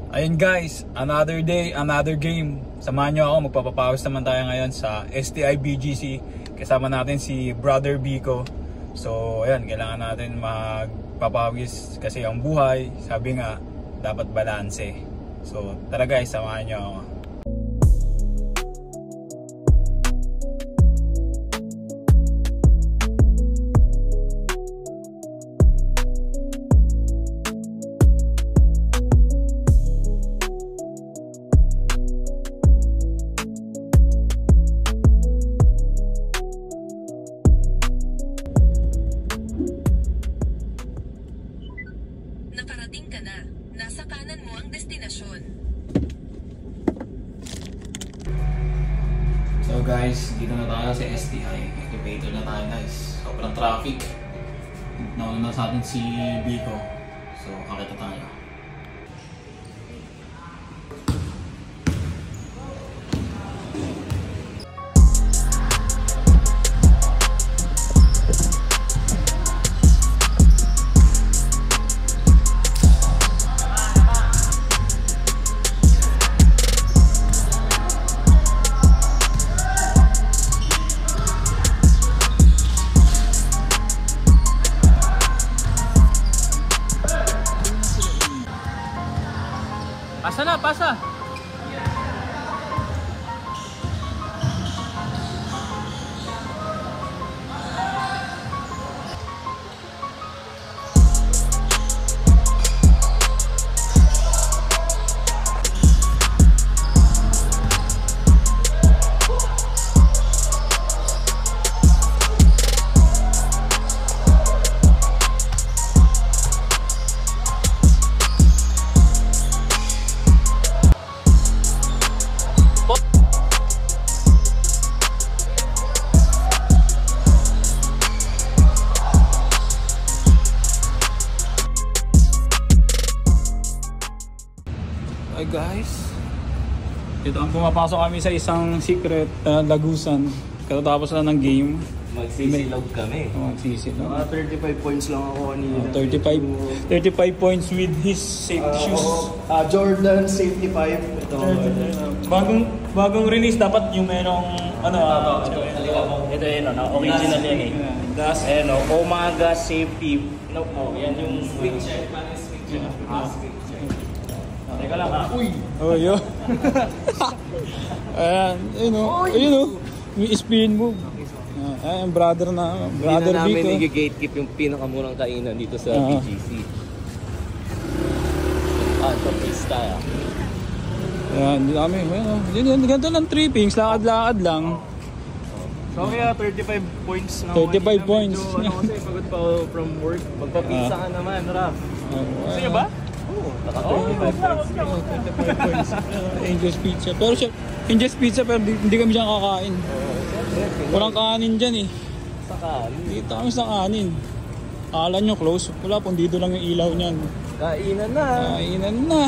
Ayun guys, another day, another game. Samahan nyo ako, magpapapawis naman tayo ngayon sa STI BGC. Kasama natin si Brother Biko. So ayan, kailangan natin magpapawis kasi ang buhay, sabi nga, dapat balanse. So tara guys, samahan nyo ako. Nakarating ka na. Nasa kanan mo ang destinasyon. So guys, dito na tayo sa STI. Activator na tayo guys. Sobrang traffic. Nauna na sa atin si Biko. So kakita tayo. Pasa na, pasa! Hi guys, dito ang pumapasok kami sa isang secret lagusan. Katatapos na ng game. Magsisilog kami. Magsisilog. 35 points lang ako kanina. 35 points with his safety shoes. Jordan Safety 5. Ito. Bagong release, dapat yung merong Ito yun, original yan eh. Ayan o, Omega Safety. No, yan yung picture. Teka lang ha. Uy! Oh, yun. Ayan, ayun o. May spin move. Ayan, brother Biko. Hindi na namin i-gatekeep yung pinakamurang kainan dito sa BGC. Ito, pista ya. Ayan, hindi kami. Ayan, ganito lang trippings, lakad-lakad lang. So kaya 35 points na 35 points. Medyo kasi pagod pa ako from work. Magpapizza ka naman, Raf. Gusto nyo ba? Oo, naka 35 points. Angel's Pizza. Pero siya, Angel's Pizza pero hindi kami dyan kakain. Walang kanin dyan eh. Sa kanin? Dito kami sa kanin. Akala nyo close. Wala pong dito lang yung ilaw niyan. Kainan na. Kainan na.